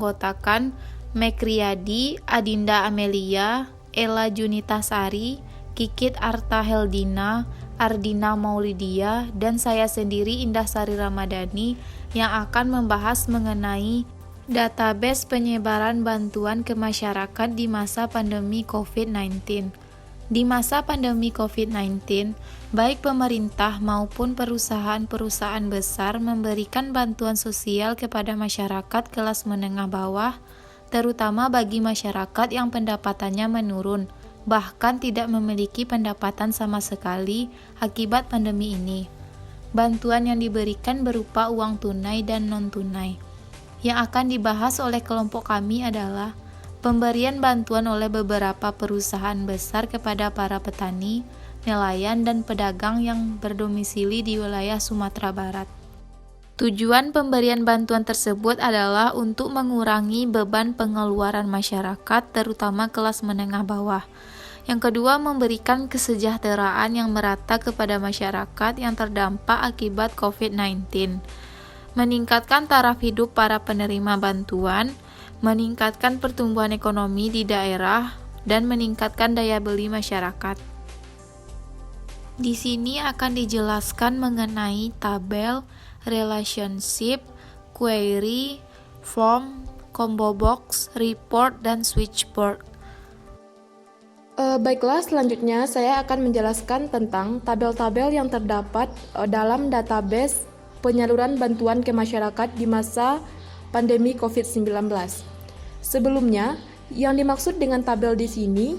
beranggotakan Mekriyadi, Adinda Amelia, Ella Junitasari, Kikit Arta Heldina, Ardina Maulidia, dan saya sendiri Indah Sari Ramadhani yang akan membahas mengenai database penyebaran bantuan ke masyarakat di masa pandemi COVID-19. Di masa pandemi COVID-19, baik pemerintah maupun perusahaan-perusahaan besar memberikan bantuan sosial kepada masyarakat kelas menengah bawah, terutama bagi masyarakat yang pendapatannya menurun, bahkan tidak memiliki pendapatan sama sekali akibat pandemi ini. Bantuan yang diberikan berupa uang tunai dan non-tunai. Yang akan dibahas oleh kelompok kami adalah pemberian bantuan oleh beberapa perusahaan besar kepada para petani, nelayan, dan pedagang yang berdomisili di wilayah Sumatera Barat. Tujuan pemberian bantuan tersebut adalah untuk mengurangi beban pengeluaran masyarakat, terutama kelas menengah bawah. Yang kedua, memberikan kesejahteraan yang merata kepada masyarakat yang terdampak akibat COVID-19. Meningkatkan taraf hidup para penerima bantuan, meningkatkan pertumbuhan ekonomi di daerah, dan meningkatkan daya beli masyarakat. Di sini akan dijelaskan mengenai tabel, relationship, query, form, combo box, report, dan switchboard. Baiklah, selanjutnya saya akan menjelaskan tentang tabel-tabel yang terdapat dalam database penyaluran bantuan ke masyarakat di masa pandemi COVID-19. Sebelumnya, yang dimaksud dengan tabel di sini,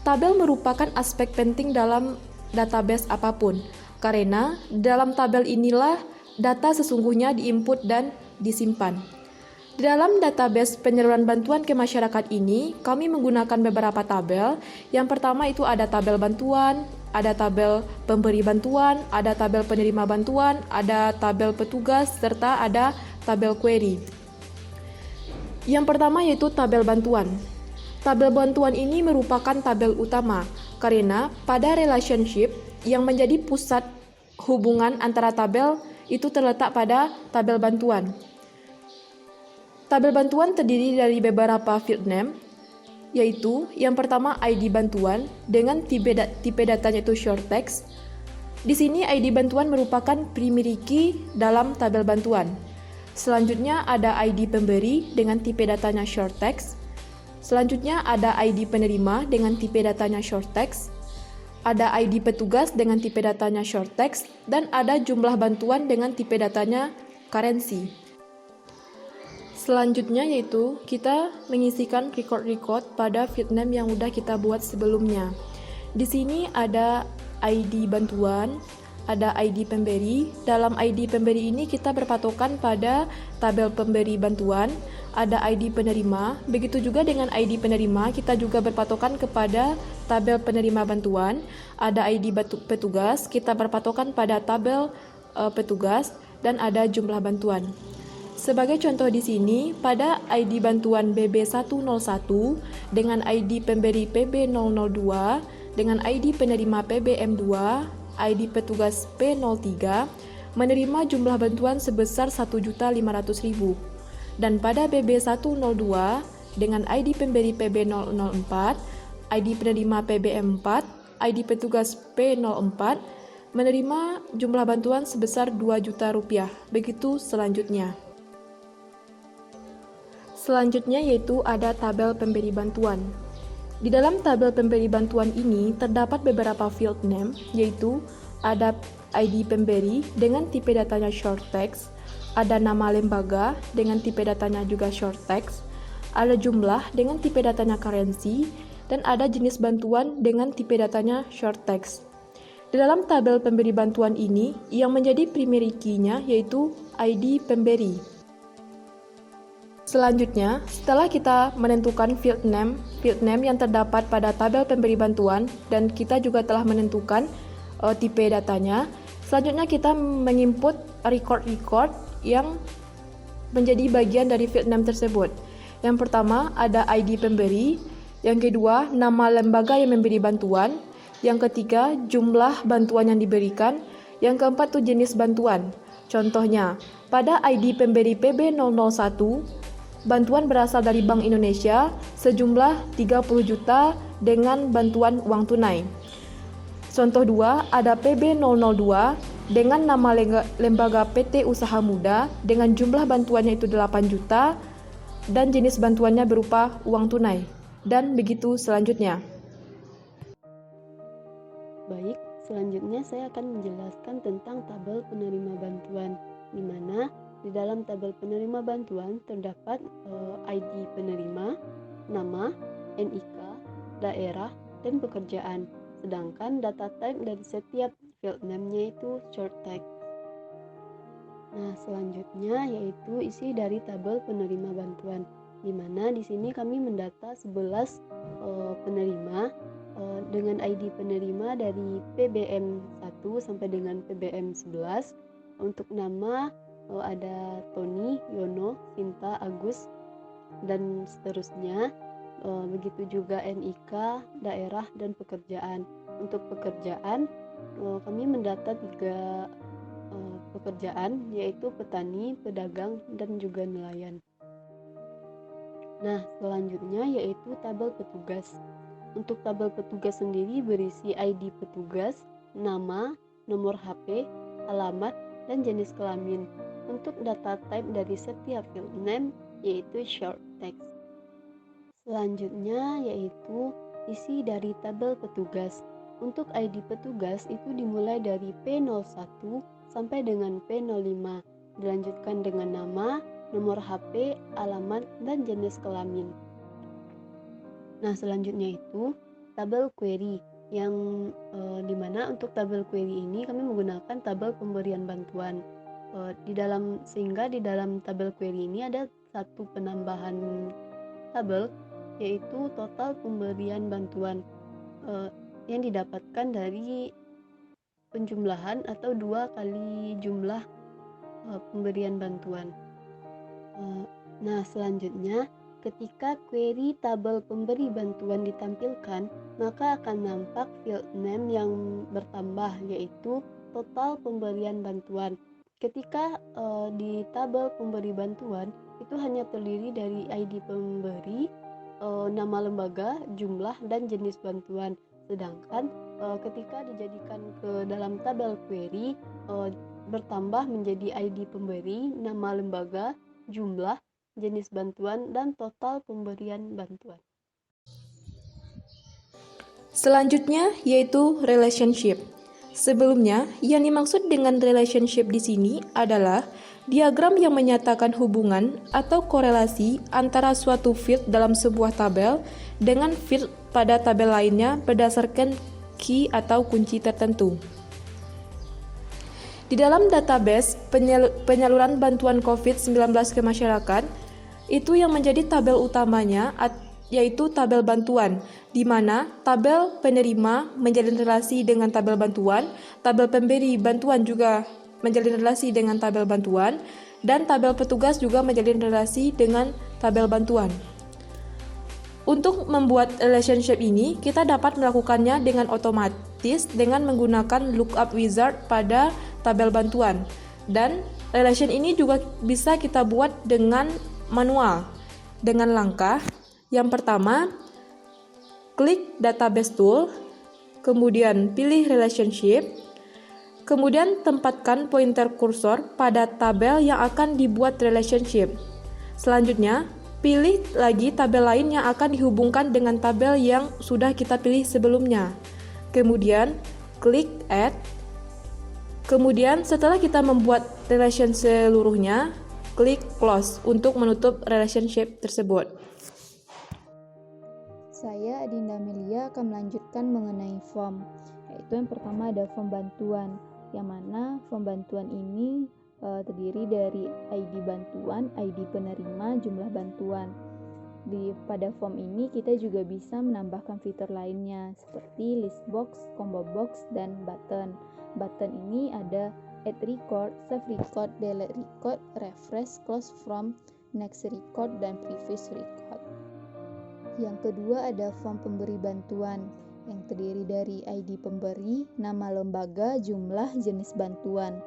tabel merupakan aspek penting dalam database apapun, karena dalam tabel inilah data sesungguhnya diinput dan disimpan. Di dalam database penyaluran bantuan ke masyarakat ini, kami menggunakan beberapa tabel. Yang pertama itu ada tabel bantuan, ada tabel pemberi bantuan, ada tabel penerima bantuan, ada tabel petugas, serta ada tabel query. Yang pertama yaitu tabel bantuan. Tabel bantuan ini merupakan tabel utama karena pada relationship yang menjadi pusat hubungan antara tabel itu terletak pada tabel bantuan. Tabel bantuan terdiri dari beberapa field name, yaitu yang pertama ID bantuan dengan tipe datanya itu short text. Di sini ID bantuan merupakan primary key dalam tabel bantuan. Selanjutnya ada ID pemberi dengan tipe datanya short text. Selanjutnya ada ID penerima dengan tipe datanya short text. Ada ID petugas dengan tipe datanya short text, dan ada jumlah bantuan dengan tipe datanya currency. Selanjutnya yaitu kita mengisikan record pada field name yang udah kita buat sebelumnya. Di sini ada ID bantuan, ada ID pemberi. Dalam ID pemberi ini kita berpatokan pada tabel pemberi bantuan, ada ID penerima. Begitu juga dengan ID penerima, kita juga berpatokan kepada tabel penerima bantuan. Ada ID petugas, kita berpatokan pada tabel petugas, dan ada jumlah bantuan. Sebagai contoh di sini, pada ID bantuan BB101 dengan ID pemberi PB002 dengan ID penerima PBM2, ID petugas P03 menerima jumlah bantuan sebesar 1.500.000. Dan pada BB102 dengan ID pemberi PB004, ID penerima PBM4, ID petugas P04 menerima jumlah bantuan sebesar 2 juta rupiah. Begitu selanjutnya. Selanjutnya yaitu ada tabel pemberi bantuan. Di dalam tabel pemberi bantuan ini terdapat beberapa field name, yaitu ada ID pemberi dengan tipe datanya short text, ada nama lembaga dengan tipe datanya juga short text, ada jumlah dengan tipe datanya currency, dan ada jenis bantuan dengan tipe datanya short text. Di dalam tabel pemberi bantuan ini, yang menjadi primary key-nya yaitu ID pemberi. Selanjutnya, setelah kita menentukan field name yang terdapat pada tabel pemberi bantuan, dan kita juga telah menentukan tipe datanya, selanjutnya kita menginput record yang menjadi bagian dari field name tersebut. Yang pertama ada ID pemberi, yang kedua nama lembaga yang memberi bantuan, yang ketiga jumlah bantuan yang diberikan, yang keempat itu jenis bantuan. Contohnya, pada ID pemberi PB001 bantuan berasal dari Bank Indonesia sejumlah 30 juta dengan bantuan uang tunai. Contoh 2, ada PB002 dengan nama lembaga PT Usaha Muda dengan jumlah bantuannya itu 8 juta dan jenis bantuannya berupa uang tunai. Dan begitu selanjutnya. Baik, selanjutnya saya akan menjelaskan tentang tabel penerima bantuan, di mana di dalam tabel penerima bantuan terdapat ID penerima, nama, NIK, daerah, dan pekerjaan. Sedangkan data type dari setiap field name-nya itu short text. Nah, selanjutnya yaitu isi dari tabel penerima bantuan, di mana di sini kami mendata 11 penerima dengan ID penerima dari PBM 1 sampai dengan PBM 11. Untuk nama ada Tony, Yono, Sinta, Agus, dan seterusnya. Begitu juga NIK, daerah, dan pekerjaan. Untuk pekerjaan, kami mendata 3 pekerjaan, yaitu petani, pedagang, dan juga nelayan. Nah, selanjutnya yaitu tabel petugas. Untuk tabel petugas sendiri berisi ID petugas, nama, nomor HP, alamat, dan jenis kelamin. Untuk data type dari setiap field name yaitu short text. Selanjutnya yaitu isi dari tabel petugas. Untuk ID petugas itu dimulai dari P01 sampai dengan P05, dilanjutkan dengan nama, nomor HP, alamat, dan jenis kelamin. Nah, selanjutnya itu tabel query, yang dimana untuk tabel query ini kami menggunakan tabel pemberian bantuan. Sehingga di dalam tabel query ini ada satu penambahan tabel, yaitu total pemberian bantuan yang didapatkan dari penjumlahan atau 2 kali jumlah pemberian bantuan. Nah, selanjutnya ketika query tabel pemberi bantuan ditampilkan, maka akan nampak field name yang bertambah, yaitu total pemberian bantuan. Ketika di tabel pemberi bantuan itu hanya terdiri dari ID pemberi, nama lembaga, jumlah, dan jenis bantuan. Sedangkan ketika dijadikan ke dalam tabel query, bertambah menjadi ID pemberi, nama lembaga, jumlah, jenis bantuan, dan total pemberian bantuan. Selanjutnya yaitu relationship. Sebelumnya, yang dimaksud dengan relationship di sini adalah diagram yang menyatakan hubungan atau korelasi antara suatu field dalam sebuah tabel dengan field pada tabel lainnya berdasarkan key atau kunci tertentu. Di dalam database penyaluran bantuan COVID-19 ke masyarakat, itu yang menjadi tabel utamanya yaitu tabel bantuan, di mana tabel penerima menjalin relasi dengan tabel bantuan, tabel pemberi bantuan juga menjalin relasi dengan tabel bantuan, dan tabel petugas juga menjalin relasi dengan tabel bantuan. Untuk membuat relationship ini, kita dapat melakukannya dengan otomatis dengan menggunakan lookup wizard pada tabel bantuan. Dan relation ini juga bisa kita buat dengan manual, dengan langkah yang pertama, klik database tool, kemudian pilih relationship, kemudian tempatkan pointer kursor pada tabel yang akan dibuat relationship. Selanjutnya, pilih lagi tabel lain yang akan dihubungkan dengan tabel yang sudah kita pilih sebelumnya. Kemudian, klik add. Kemudian, setelah kita membuat relation seluruhnya, klik close untuk menutup relationship tersebut. Saya Adinda Amelia akan melanjutkan mengenai form, yaitu yang pertama ada form bantuan, yang mana form bantuan ini terdiri dari ID bantuan, ID penerima, jumlah bantuan. Pada form ini kita juga bisa menambahkan fitur lainnya seperti list box, combo box, dan button. Button ini ada add record, save record, delete record, refresh, close from, next record, dan previous record. Yang kedua ada form pemberi bantuan yang terdiri dari ID pemberi, nama lembaga, jumlah, jenis bantuan.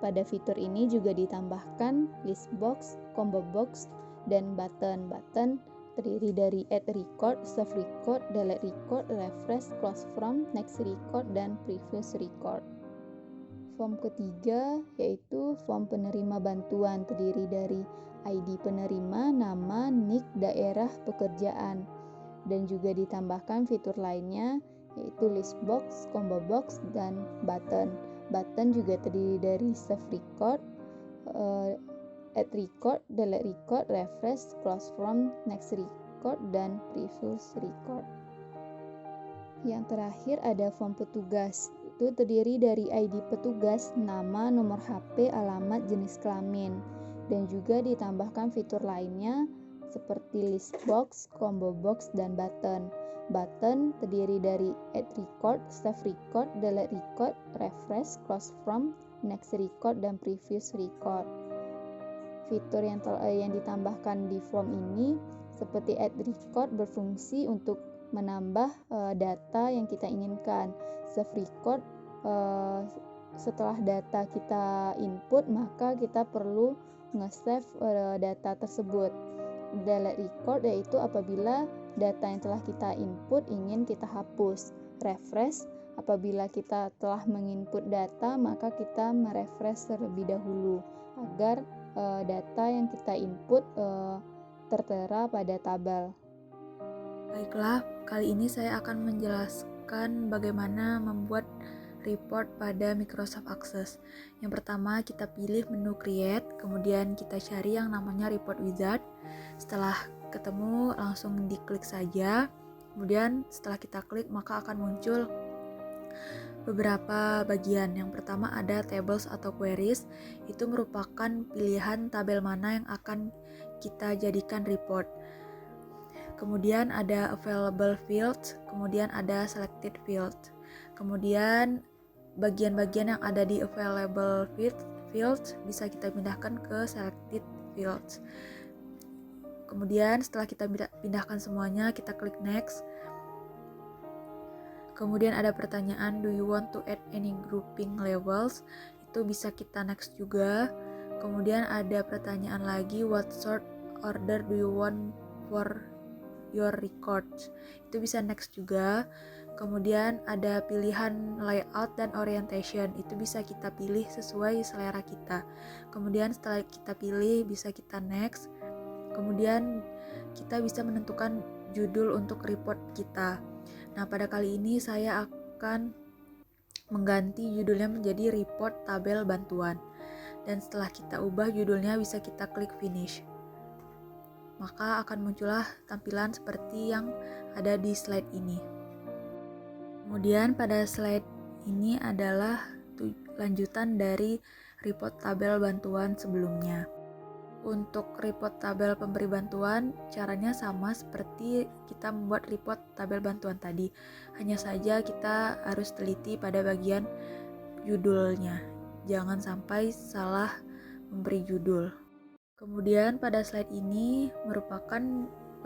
Pada fitur ini juga ditambahkan list box, combo box, dan button. Button terdiri dari add record, save record, delete record, refresh, close from, next record, dan previous record. Form ketiga yaitu form penerima bantuan, terdiri dari ID penerima, nama, NIK, daerah pekerjaan, dan juga ditambahkan fitur lainnya yaitu list box, combo box, dan button. Button juga terdiri dari save record, add record, delete record, refresh, close from, next record, dan previous record. Yang terakhir ada form petugas. Itu terdiri dari ID petugas, nama, nomor HP, alamat, jenis kelamin, dan juga ditambahkan fitur lainnya seperti list box, combo box, dan button. Button terdiri dari add record, save record, delete record, refresh, close from, next record, dan previous record. Fitur yang ditambahkan di form ini seperti add record berfungsi untuk menambah data yang kita inginkan. Save record, setelah data kita input maka kita perlu nge-save data tersebut. Delete record yaitu apabila data yang telah kita input ingin kita hapus. Refresh, apabila kita telah menginput data maka kita merefresh terlebih dahulu agar data yang kita input tertera pada tabel. Baiklah, kali ini saya akan menjelaskan bagaimana membuat report pada Microsoft Access. Yang pertama, kita pilih menu Create, kemudian kita cari yang namanya Report Wizard. Setelah ketemu, langsung diklik saja. Kemudian setelah kita klik, maka akan muncul beberapa bagian. Yang pertama ada Tables atau Queries. Itu merupakan pilihan tabel mana yang akan kita jadikan report. Kemudian ada Available Fields, kemudian ada Selected Fields. Kemudian bagian-bagian yang ada di Available Fields bisa kita pindahkan ke Selected Fields. Kemudian setelah kita pindahkan semuanya, kita klik Next. Kemudian ada pertanyaan, do you want to add any grouping labels? Itu bisa kita next juga. Kemudian ada pertanyaan lagi, what sort order do you want for your records? Itu bisa next juga. Kemudian ada pilihan layout dan orientation, itu bisa kita pilih sesuai selera kita. Kemudian setelah kita pilih bisa kita next. Kemudian kita bisa menentukan judul untuk report kita. Nah, pada kali ini saya akan mengganti judulnya menjadi report tabel bantuan. Dan setelah kita ubah judulnya bisa kita klik finish. Maka akan muncullah tampilan seperti yang ada di slide ini. Kemudian pada slide ini adalah lanjutan dari report tabel bantuan sebelumnya. Untuk report tabel pemberi bantuan, caranya sama seperti kita membuat report tabel bantuan tadi. Hanya saja kita harus teliti pada bagian judulnya. Jangan sampai salah memberi judul. Kemudian pada slide ini merupakan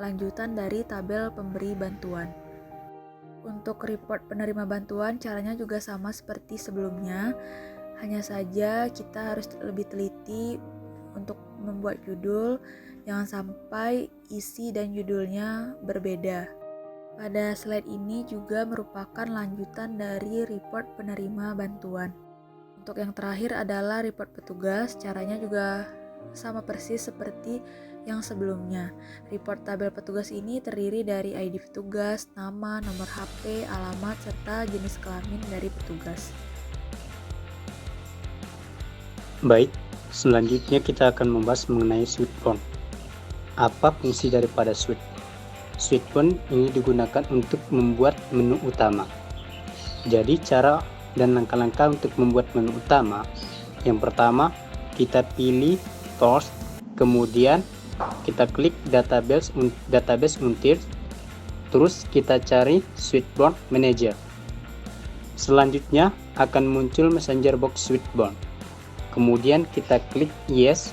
lanjutan dari tabel pemberi bantuan. Untuk report penerima bantuan caranya juga sama seperti sebelumnya, hanya saja kita harus lebih teliti untuk membuat judul, jangan sampai isi dan judulnya berbeda. Pada slide ini juga merupakan lanjutan dari report penerima bantuan. Untuk yang terakhir adalah report petugas, caranya juga sama persis seperti yang sebelumnya. Report tabel petugas ini terdiri dari ID petugas, nama, nomor HP, alamat, serta jenis kelamin dari petugas. Baik, selanjutnya kita akan membahas mengenai Switchboard. Apa fungsi daripada Switch? Switchboard ini digunakan untuk membuat menu utama. Jadi cara dan langkah-langkah untuk membuat menu utama, yang pertama kita pilih Tools, kemudian kita klik database until, terus kita cari Switchboard Manager. Selanjutnya akan muncul Messenger Box Switchboard. Kemudian kita klik Yes,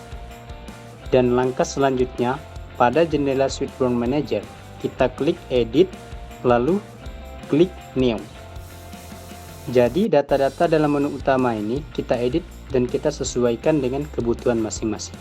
dan langkah selanjutnya pada jendela Switchboard Manager kita klik Edit, lalu klik New. Jadi data-data dalam menu utama ini kita edit dan kita sesuaikan dengan kebutuhan masing-masing.